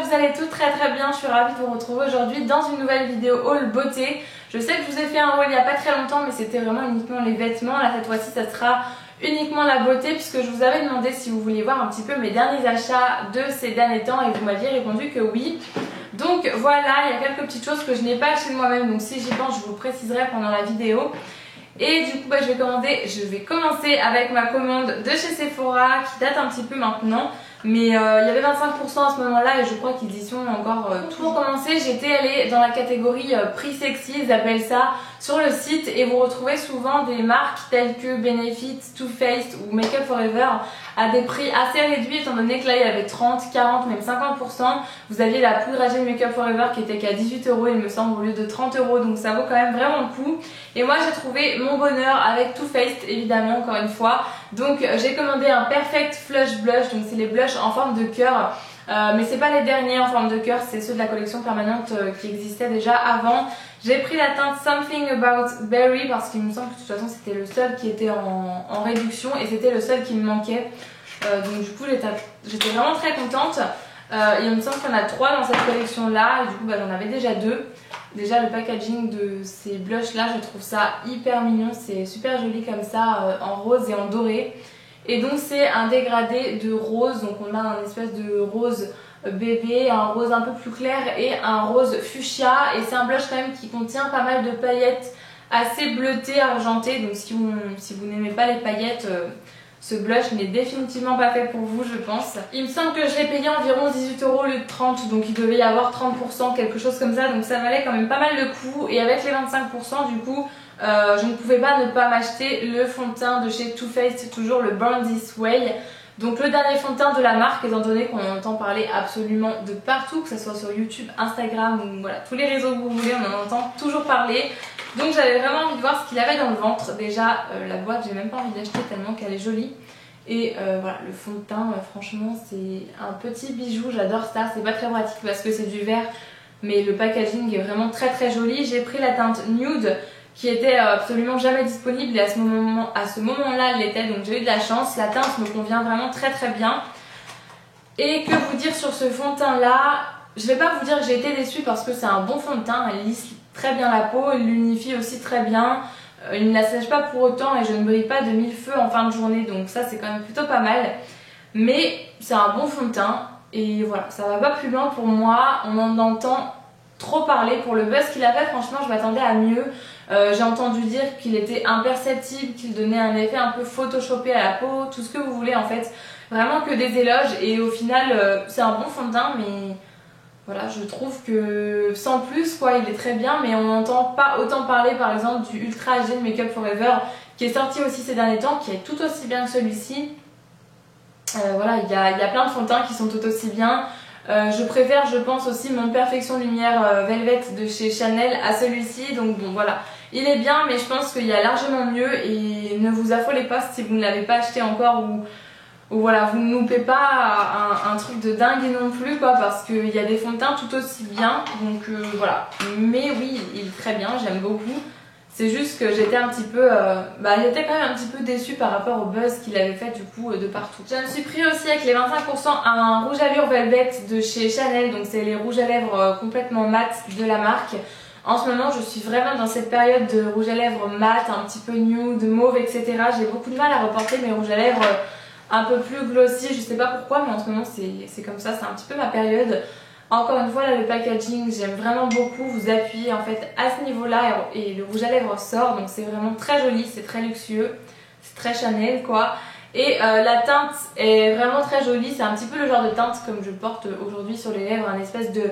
vous allez toutes très bien, je suis ravie de vous retrouver aujourd'hui dans une nouvelle vidéo haul beauté. Je sais que je vous ai fait un haul il n'y a pas très longtemps mais c'était vraiment uniquement les vêtements. Là cette fois-ci ça sera uniquement la beauté puisque je vous avais demandé si vous vouliez voir un petit peu mes derniers achats de ces derniers temps et vous m'aviez répondu que oui. Donc voilà, il y a quelques petites choses que je n'ai pas achetées moi-même, donc si j'y pense je vous préciserai pendant la vidéo. Et du coup je vais commencer avec ma commande de chez Sephora qui date un petit peu maintenant. Mais il y avait 25% à ce moment là et je crois qu'ils y sont encore tout. Pour commencer, j'étais allée dans la catégorie prix sexy, ils appellent ça, sur le site, et vous retrouvez souvent des marques telles que Benefit, Too Faced ou Make Up For Ever à des prix assez réduits étant donné que là il y avait 30, 40, même 50%. Vous aviez la poudre âgée de Make Up For Ever qui était qu'à 18 € il me semble au lieu de 30 €, donc ça vaut quand même vraiment le coup. Et moi j'ai trouvé mon bonheur avec Too Faced évidemment encore une fois. Donc j'ai commandé un Perfect Flush Blush, donc c'est les blushs en forme de cœur. Mais c'est pas les derniers en forme de cœur, c'est ceux de la collection permanente qui existait déjà avant. J'ai pris la teinte Something About Berry parce qu'il me semble que de toute façon c'était le seul qui était en réduction et c'était le seul qui me manquait. Donc du coup j'étais vraiment très contente. Il me semble qu'il y en a 3 dans cette collection là et du coup j'en avais déjà 2. Déjà le packaging de ces blushs là, je trouve ça hyper mignon, c'est super joli comme ça en rose et en doré. Et donc c'est un dégradé de rose, donc on a un espèce de rose bébé, un rose un peu plus clair et un rose fuchsia. Et c'est un blush quand même qui contient pas mal de paillettes assez bleutées, argentées. Donc si vous n'aimez pas les paillettes, ce blush n'est définitivement pas fait pour vous je pense. Il me semble que je l'ai payé environ 18 € au lieu de 30, donc il devait y avoir 30%, quelque chose comme ça. Donc ça valait quand même pas mal le coup. Et avec les 25% du coup, je ne pouvais pas ne pas m'acheter le fond de teint de chez Too Faced, toujours le Born This Way. Donc le dernier fond de teint de la marque, étant donné qu'on en entend parler absolument de partout, que ce soit sur YouTube, Instagram ou voilà, tous les réseaux que vous voulez, on en entend toujours parler. Donc j'avais vraiment envie de voir ce qu'il avait dans le ventre. Déjà la boîte, j'ai même pas envie d'acheter tellement qu'elle est jolie. Et voilà, le fond de teint, franchement c'est un petit bijou, j'adore ça. C'est pas très pratique parce que c'est du verre, mais le packaging est vraiment très joli. J'ai pris la teinte Nude qui était absolument jamais disponible et à ce moment-là elle l'était, donc j'ai eu de la chance. La teinte me convient vraiment très bien. Et que vous dire sur ce fond de teint là, je vais pas vous dire que j'ai été déçue parce que c'est un bon fond de teint, elle lisse très bien la peau, il l'unifie aussi très bien, il ne la sèche pas pour autant et je ne brille pas de mille feux en fin de journée, donc ça c'est quand même plutôt pas mal. Mais c'est un bon fond de teint et voilà, ça va pas plus loin pour moi, on en entend trop parler. Pour le buzz qu'il a fait, franchement je m'attendais à mieux. J'ai entendu dire qu'il était imperceptible, qu'il donnait un effet un peu photoshopé à la peau, tout ce que vous voulez en fait. Vraiment que des éloges et au final c'est un bon fond de teint mais voilà, je trouve que sans plus quoi, il est très bien mais on n'entend pas autant parler par exemple du Ultra HD de Make Up For Ever qui est sorti aussi ces derniers temps, qui est tout aussi bien que celui-ci. Voilà, il y a plein de fonds de teint qui sont tout aussi bien. Je préfère, je pense aussi, mon Perfection Lumière Velvet de chez Chanel à celui-ci. Donc bon voilà, il est bien mais je pense qu'il y a largement mieux. Et ne vous affolez pas si vous ne l'avez pas acheté encore ou voilà, vous ne loupez pas un truc de dingue non plus quoi, parce qu'il y a des fonds de teint tout aussi bien. Donc voilà, mais oui, il est très bien, j'aime beaucoup. C'est juste que j'étais un petit peu, j'étais quand même un petit peu déçue par rapport au buzz qu'il avait fait du coup de partout. Je me suis pris aussi avec les 25% un rouge à lèvres Velvet de chez Chanel, donc c'est les rouges à lèvres complètement mat de la marque. En ce moment je suis vraiment dans cette période de rouge à lèvres mat, un petit peu nude, mauve, etc. J'ai beaucoup de mal à reporter mes rouges à lèvres un peu plus glossy, je sais pas pourquoi mais en ce moment c'est comme ça, c'est un petit peu ma période. Encore une fois là le packaging j'aime vraiment beaucoup, vous appuyez en fait à ce niveau là et le rouge à lèvres sort, donc c'est vraiment très joli, c'est très luxueux, c'est très Chanel quoi. Et la teinte est vraiment très jolie, c'est un petit peu le genre de teinte comme je porte aujourd'hui sur les lèvres, un espèce de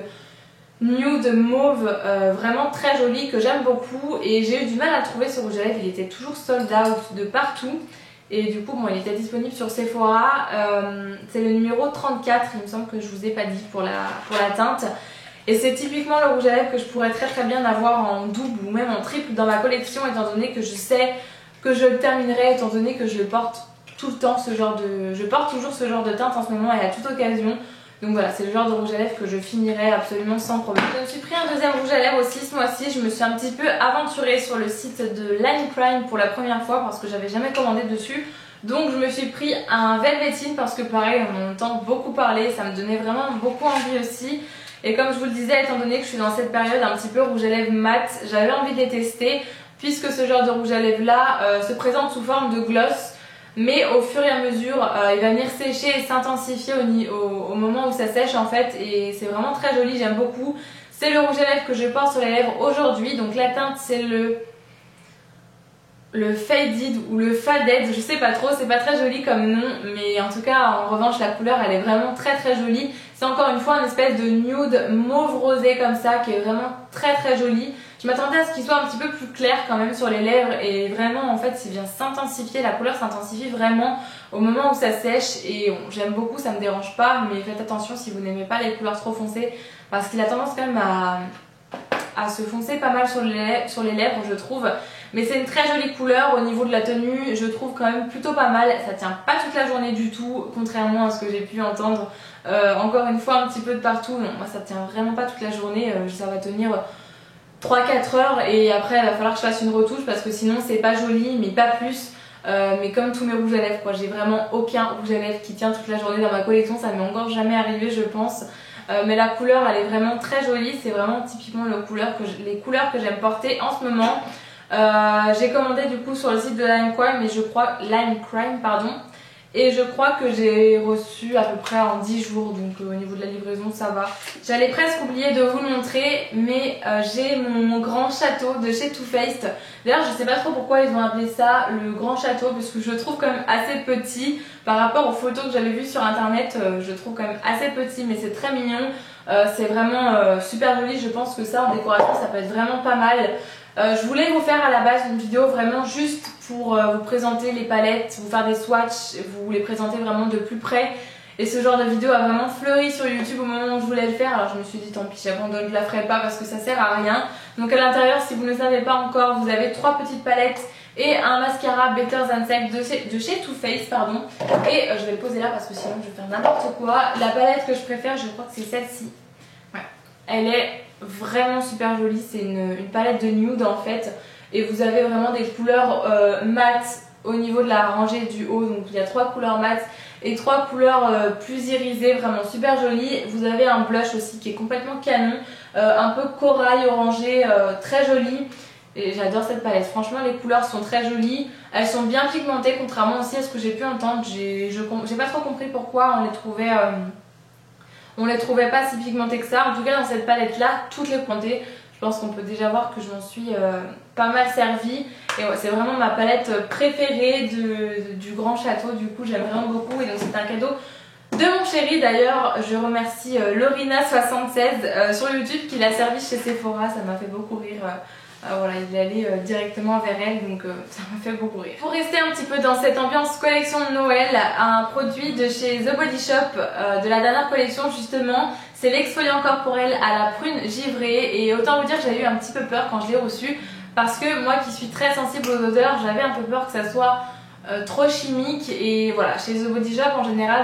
nude mauve vraiment très joli que j'aime beaucoup. Et j'ai eu du mal à le trouver ce rouge à lèvres, il était toujours sold out de partout. Et du coup, bon, il était disponible sur Sephora. C'est le numéro 34, il me semble que je vous ai pas dit pour la teinte. Et c'est typiquement le rouge à lèvres que je pourrais très bien avoir en double ou même en triple dans ma collection, étant donné que je sais que je le terminerai, étant donné que je le porte tout le temps, je porte toujours ce genre de teinte en ce moment et à toute occasion. Donc voilà, c'est le genre de rouge à lèvres que je finirai absolument sans problème. Je me suis pris un deuxième rouge à lèvres aussi ce mois-ci. Je me suis un petit peu aventurée sur le site de Line Prime pour la première fois parce que j'avais jamais commandé dessus. Donc je me suis pris un Velveteen parce que pareil on en entend beaucoup parler, ça me donnait vraiment beaucoup envie aussi. Et comme je vous le disais, étant donné que je suis dans cette période un petit peu rouge à lèvres mat, j'avais envie de les tester puisque ce genre de rouge à lèvres là se présente sous forme de gloss. Mais au fur et à mesure, il va venir sécher et s'intensifier au moment où ça sèche en fait. Et c'est vraiment très joli, j'aime beaucoup. C'est le rouge à lèvres que je porte sur les lèvres aujourd'hui. Donc la teinte c'est le Faded ou le Faded, je sais pas trop, c'est pas très joli comme nom. Mais en tout cas, en revanche, la couleur elle est vraiment très très jolie. C'est encore une fois une espèce de nude mauve rosé comme ça qui est vraiment très très joli. Je m'attendais à ce qu'il soit un petit peu plus clair quand même sur les lèvres et vraiment en fait il vient s'intensifier, la couleur s'intensifie vraiment au moment où ça sèche et bon, j'aime beaucoup, ça me dérange pas mais faites attention si vous n'aimez pas les couleurs trop foncées parce qu'il a tendance quand même à se foncer pas mal sur les lèvres je trouve. Mais c'est une très jolie couleur au niveau de la tenue, je trouve quand même plutôt pas mal, ça tient pas toute la journée du tout contrairement à ce que j'ai pu entendre encore une fois un petit peu de partout. Non, moi ça tient vraiment pas toute la journée, ça va tenir 3-4 heures et après il va falloir que je fasse une retouche parce que sinon c'est pas joli mais pas plus. Mais comme tous mes rouges à lèvres quoi, j'ai vraiment aucun rouge à lèvres qui tient toute la journée dans ma collection, ça m'est encore jamais arrivé je pense. Mais la couleur elle est vraiment très jolie, c'est vraiment typiquement les couleurs que j'aime porter en ce moment. J'ai commandé du coup sur le site de Lime Crime pardon. Et je crois que j'ai reçu à peu près en 10 jours, donc au niveau de la livraison ça va. J'allais presque oublier de vous le montrer, mais j'ai mon grand château de chez Too Faced. D'ailleurs je sais pas trop pourquoi ils ont appelé ça le grand château, parce que je le trouve quand même assez petit par rapport aux photos que j'avais vues sur internet. Je le trouve quand même assez petit mais c'est très mignon. C'est vraiment super joli, je pense que ça en décoration ça peut être vraiment pas mal. Je voulais vous faire à la base une vidéo vraiment juste pour vous présenter les palettes, vous faire des swatchs, vous les présenter vraiment de plus près. Et ce genre de vidéo a vraiment fleuri sur YouTube au moment où je voulais le faire. Alors je me suis dit tant pis j'abandonne, je la ferai pas parce que ça sert à rien. Donc à l'intérieur si vous ne le savez pas encore, vous avez 3 petites palettes et un mascara Better Than Sex de chez Too Faced pardon. Et je vais le poser là parce que sinon je vais faire n'importe quoi. La palette que je préfère je crois que c'est celle-ci. Ouais. Elle est vraiment super jolie, c'est une palette de nude en fait et vous avez vraiment des couleurs mat au niveau de la rangée du haut, donc il y a 3 couleurs mat et 3 couleurs plus irisées, vraiment super jolies. Vous avez un blush aussi qui est complètement canon, un peu corail orangé, très joli et j'adore cette palette. Franchement les couleurs sont très jolies, elles sont bien pigmentées contrairement aussi à ce que j'ai pu entendre. J'ai pas trop compris pourquoi on les trouvait pas si pigmentées que ça. En tout cas dans cette palette là, toutes les pigmentées. Je pense qu'on peut déjà voir que je m'en suis pas mal servie. Et ouais, c'est vraiment ma palette préférée du grand château. Du coup j'aime vraiment beaucoup et donc c'est un cadeau de mon chéri. D'ailleurs je remercie Lorina76 sur YouTube qui l'a servi chez Sephora. Ça m'a fait beaucoup rire. Voilà, il est allé directement vers elle, donc ça m'a fait beaucoup rire. Pour rester un petit peu dans cette ambiance collection de Noël, un produit de chez The Body Shop de la dernière collection justement, c'est l'exfoliant corporel à la prune givrée. Et autant vous dire que j'avais eu un petit peu peur quand je l'ai reçu parce que moi qui suis très sensible aux odeurs, j'avais un peu peur que ça soit trop chimique. Et voilà, chez The Body Shop en général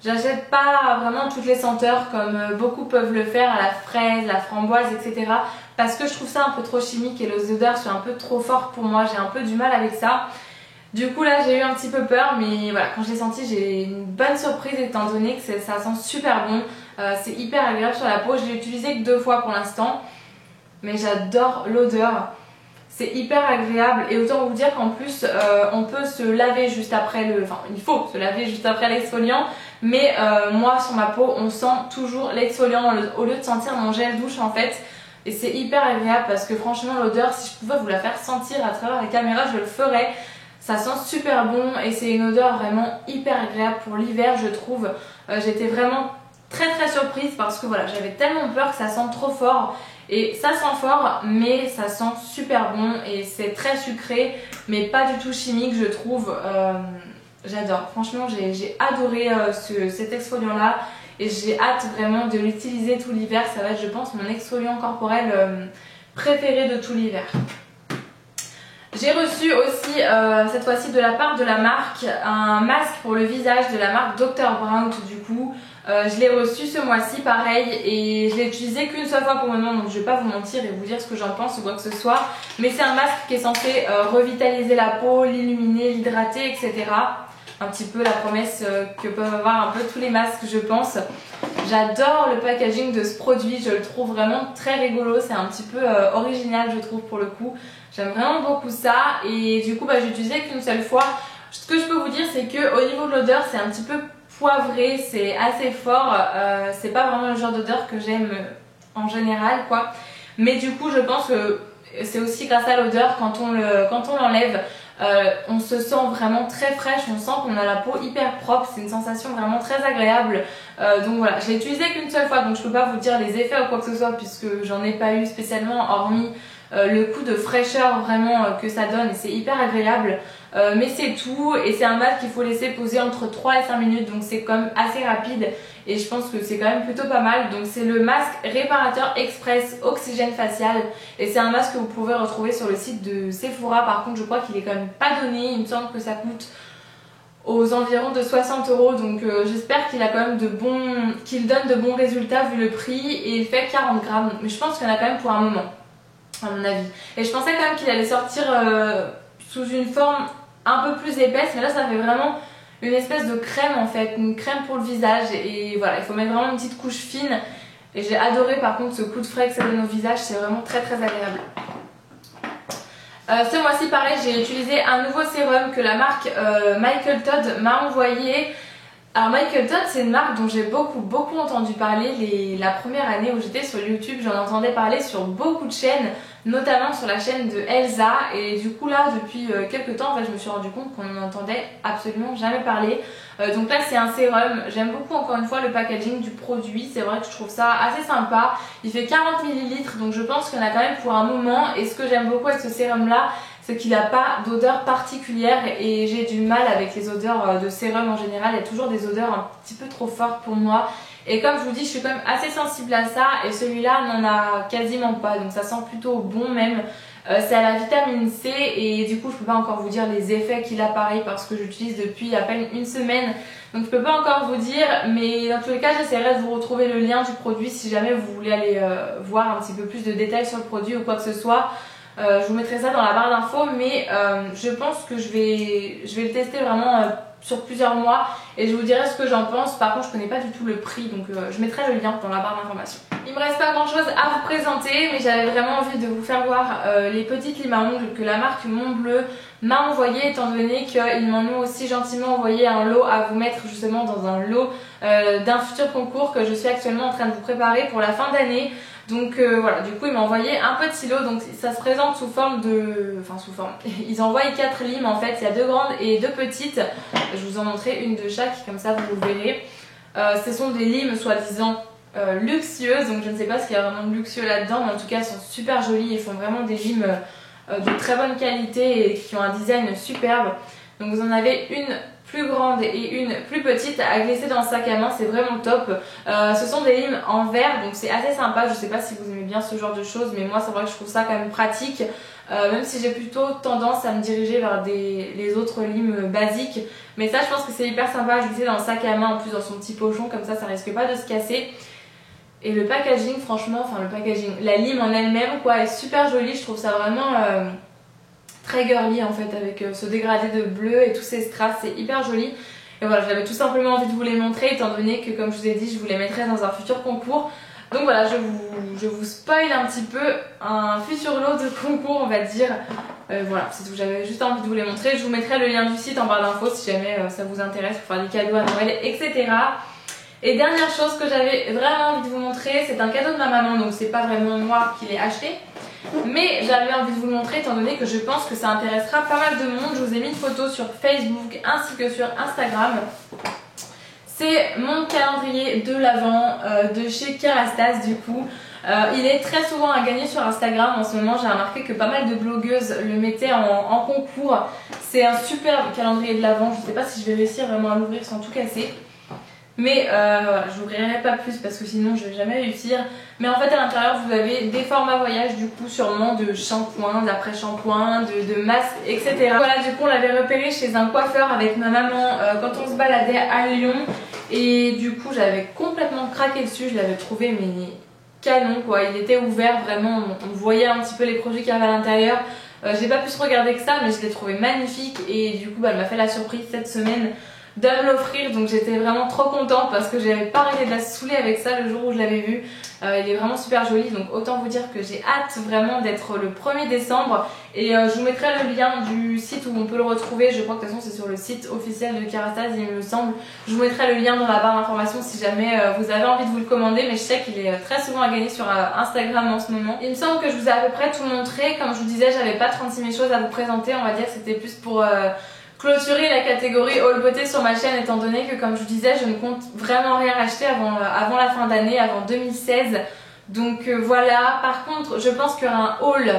j'achète pas vraiment toutes les senteurs comme beaucoup peuvent le faire, à la fraise, la framboise, etc. Parce que je trouve ça un peu trop chimique et les odeurs sont un peu trop fortes pour moi, j'ai un peu du mal avec ça. Du coup là j'ai eu un petit peu peur mais voilà, quand je l'ai senti j'ai une bonne surprise étant donné que ça sent super bon. C'est hyper agréable sur la peau, je l'ai utilisé que 2 fois pour l'instant. Mais j'adore l'odeur. C'est hyper agréable et autant vous dire qu'en plus on peut se laver juste après enfin il faut se laver juste après l'exfoliant. Mais moi sur ma peau on sent toujours l'exfoliant au lieu de sentir mon gel douche en fait. Et c'est hyper agréable parce que franchement l'odeur, si je pouvais vous la faire sentir à travers les caméras je le ferais. Ça sent super bon et c'est une odeur vraiment hyper agréable pour l'hiver je trouve. J'étais vraiment très surprise parce que voilà, j'avais tellement peur que ça sente trop fort. Et ça sent fort mais ça sent super bon et c'est très sucré mais pas du tout chimique je trouve. J'adore, franchement j'ai adoré cet exfoliant là et j'ai hâte vraiment de l'utiliser tout l'hiver. Ça va être je pense mon exfoliant corporel préféré de tout l'hiver. J'ai reçu aussi cette fois-ci de la part de la marque un masque pour le visage de la marque Dr. Brandt du coup. Je l'ai reçu ce mois-ci pareil et je l'ai utilisé qu'une seule fois pour le moment, donc je vais pas vous mentir et vous dire ce que j'en pense ou quoi que ce soit. Mais c'est un masque qui est censé revitaliser la peau, l'illuminer, l'hydrater, etc. Un petit peu la promesse que peuvent avoir un peu tous les masques, je pense. J'adore le packaging de ce produit, je le trouve vraiment très rigolo, c'est un petit peu original je trouve pour le coup. J'aime vraiment beaucoup ça et du coup j'ai utilisé qu'une seule fois. Ce que je peux vous dire c'est que au niveau de l'odeur c'est un petit peu poivré, c'est assez fort, c'est pas vraiment le genre d'odeur que j'aime en général quoi. Mais du coup je pense que c'est aussi grâce à l'odeur quand on l'enlève, on se sent vraiment très fraîche, on sent qu'on a la peau hyper propre, c'est une sensation vraiment très agréable. Donc voilà, je l'ai utilisé qu'une seule fois donc je peux pas vous dire les effets ou quoi que ce soit puisque j'en ai pas eu spécialement hormis le coup de fraîcheur vraiment que ça donne et c'est hyper agréable. Mais c'est tout et c'est un masque qu'il faut laisser poser entre 3 et 5 minutes donc c'est quand même assez rapide et je pense que c'est quand même plutôt pas mal. Donc c'est le masque réparateur express oxygène facial et c'est un masque que vous pouvez retrouver sur le site de Sephora. Par contre je crois qu'il est quand même pas donné, il me semble que ça coûte aux environs de 60 € donc j'espère qu'il a quand même qu'il donne de bons résultats vu le prix et il fait 40 grammes mais je pense qu'il y en a quand même pour un moment à mon avis. Et je pensais quand même qu'il allait sortir sous une forme un peu plus épaisse mais là ça fait vraiment une espèce de crème en fait, une crème pour le visage et voilà il faut mettre vraiment une petite couche fine et j'ai adoré par contre ce coup de frais que ça donne au visage, c'est vraiment très agréable. Ce mois-ci pareil j'ai utilisé un nouveau sérum que la marque Michael Todd m'a envoyé. Alors Michael Todd c'est une marque dont j'ai beaucoup entendu parler la première année où j'étais sur YouTube, j'en entendais parler sur beaucoup de chaînes, notamment sur la chaîne de Elsa et du coup là depuis quelques temps en fait je me suis rendu compte qu'on n'en entendait absolument jamais parler. Donc là c'est un sérum, j'aime beaucoup encore une fois le packaging du produit, c'est vrai que je trouve ça assez sympa, il fait 40 ml donc je pense qu'il y en a quand même pour un moment et ce que j'aime beaucoup avec ce sérum là c'est qu'il n'a pas d'odeur particulière et j'ai du mal avec les odeurs de sérum en général, il y a toujours des odeurs un petit peu trop fortes pour moi et comme je vous dis je suis quand même assez sensible à ça et celui-là n'en a quasiment pas donc ça sent plutôt bon même. C'est à la vitamine C et du coup je peux pas encore vous dire les effets qu'il a pareil parce que j'utilise depuis à peine une semaine donc je peux pas encore vous dire mais dans tous les cas j'essaierai de vous retrouver le lien du produit si jamais vous voulez aller voir un petit peu plus de détails sur le produit ou quoi que ce soit. Je vous mettrai ça dans la barre d'infos mais je pense que je vais le tester vraiment sur plusieurs mois et je vous dirai ce que j'en pense. Par contre je connais pas du tout le prix donc je mettrai le lien dans la barre d'informations. Il me reste pas grand chose à vous présenter mais j'avais vraiment envie de vous faire voir les petites limes à ongles que la marque Montbleu m'a envoyé étant donné qu'ils m'en ont aussi gentiment envoyé un lot à vous mettre justement dans un lot d'un futur concours que je suis actuellement en train de vous préparer pour la fin d'année. Donc voilà, du coup il m'a envoyé un petit lot, donc ça se présente sous forme de... Enfin sous forme, ils envoient 4 limes en fait, il y a 2 grandes et 2 petites. Je vous en montrerai une de chaque, comme ça vous verrez. Ce sont des limes soi-disant luxueuses, donc je ne sais pas ce qu'il y a vraiment de luxueux là-dedans, mais en tout cas elles sont super jolies et font vraiment des limes de très bonne qualité et qui ont un design superbe. Donc vous en avez une plus grande et une plus petite à glisser dans le sac à main, c'est vraiment top. Ce sont des limes en verre donc c'est assez sympa, je sais pas si vous aimez bien ce genre de choses mais moi c'est vrai que je trouve ça quand même pratique, même si j'ai plutôt tendance à me diriger vers les autres limes basiques, mais ça je pense que c'est hyper sympa à glisser dans le sac à main en plus dans son petit pochon, comme ça risque pas de se casser. Et le packaging franchement, enfin le packaging, la lime en elle-même quoi est super jolie, je trouve ça vraiment très girly en fait avec ce dégradé de bleu et tous ces strass, c'est hyper joli. Et voilà, j'avais tout simplement envie de vous les montrer étant donné que comme je vous ai dit je vous les mettrai dans un futur concours. Donc voilà, je vous spoil un petit peu un futur lot de concours on va dire. Voilà, c'est tout, j'avais juste envie de vous les montrer. Je vous mettrai le lien du site en barre d'infos si jamais ça vous intéresse pour faire des cadeaux à Noël, etc. Et dernière chose que j'avais vraiment envie de vous montrer, c'est un cadeau de ma maman, donc c'est pas vraiment moi qui l'ai acheté. Mais j'avais envie de vous le montrer étant donné que je pense que ça intéressera pas mal de monde. Je vous ai mis une photo sur Facebook ainsi que sur Instagram. C'est mon calendrier de l'Avent de chez Kerastase du coup. Il est très souvent à gagner sur Instagram en ce moment, j'ai remarqué que pas mal de blogueuses le mettaient en concours. C'est un superbe calendrier de l'Avent, je sais pas si je vais réussir vraiment à l'ouvrir sans tout casser. Mais voilà, je n'ouvrirai pas plus parce que sinon je vais jamais réussir. Mais en fait à l'intérieur vous avez des formats voyage du coup sûrement de shampoing, d'après-shampoing, de masques, etc. Voilà, du coup on l'avait repéré chez un coiffeur avec ma maman quand on se baladait à Lyon. Et du coup j'avais complètement craqué dessus, je l'avais trouvé mais canon quoi, il était ouvert vraiment, on voyait un petit peu les produits qu'il y avait à l'intérieur. J'ai pas pu se regarder que ça mais je l'ai trouvé magnifique et du coup elle m'a fait la surprise cette semaine de me l'offrir, donc j'étais vraiment trop contente parce que j'avais pas arrêté de la saouler avec ça le jour où je l'avais vu. Il est vraiment super joli, donc autant vous dire que j'ai hâte vraiment d'être le 1er décembre et je vous mettrai le lien du site où on peut le retrouver. Je crois que de toute façon c'est sur le site officiel de Kerastase il me semble. Je vous mettrai le lien dans la barre d'informations si jamais vous avez envie de vous le commander, mais je sais qu'il est très souvent à gagner sur Instagram en ce moment. Il me semble que je vous ai à peu près tout montré. Comme je vous disais, j'avais pas 36 000 choses à vous présenter, on va dire que c'était plus pour clôturer la catégorie haul beauté sur ma chaîne, étant donné que comme je vous disais je ne compte vraiment rien acheter avant la fin d'année, avant 2016. Donc voilà, par contre je pense qu'il y aura un haul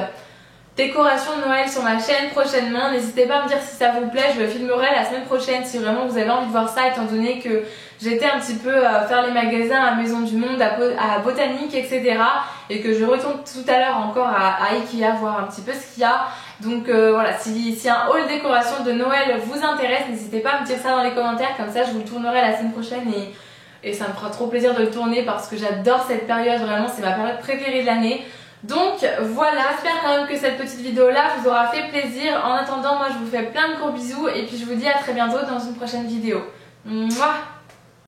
décoration de Noël sur ma chaîne prochainement. N'hésitez pas à me dire si ça vous plaît, je le filmerai la semaine prochaine si vraiment vous avez envie de voir ça, étant donné que j'étais un petit peu à faire les magasins à Maison du Monde, à Botanique, etc. Et que je retourne tout à l'heure encore à Ikea voir un petit peu ce qu'il y a. Donc voilà, si un haul décoration de Noël vous intéresse, n'hésitez pas à me dire ça dans les commentaires, comme ça je vous le tournerai la semaine prochaine et ça me fera trop plaisir de le tourner parce que j'adore cette période, vraiment c'est ma période préférée de l'année. Donc voilà, j'espère quand même que cette petite vidéo là vous aura fait plaisir. En attendant, moi je vous fais plein de gros bisous et puis je vous dis à très bientôt dans une prochaine vidéo. Mouah.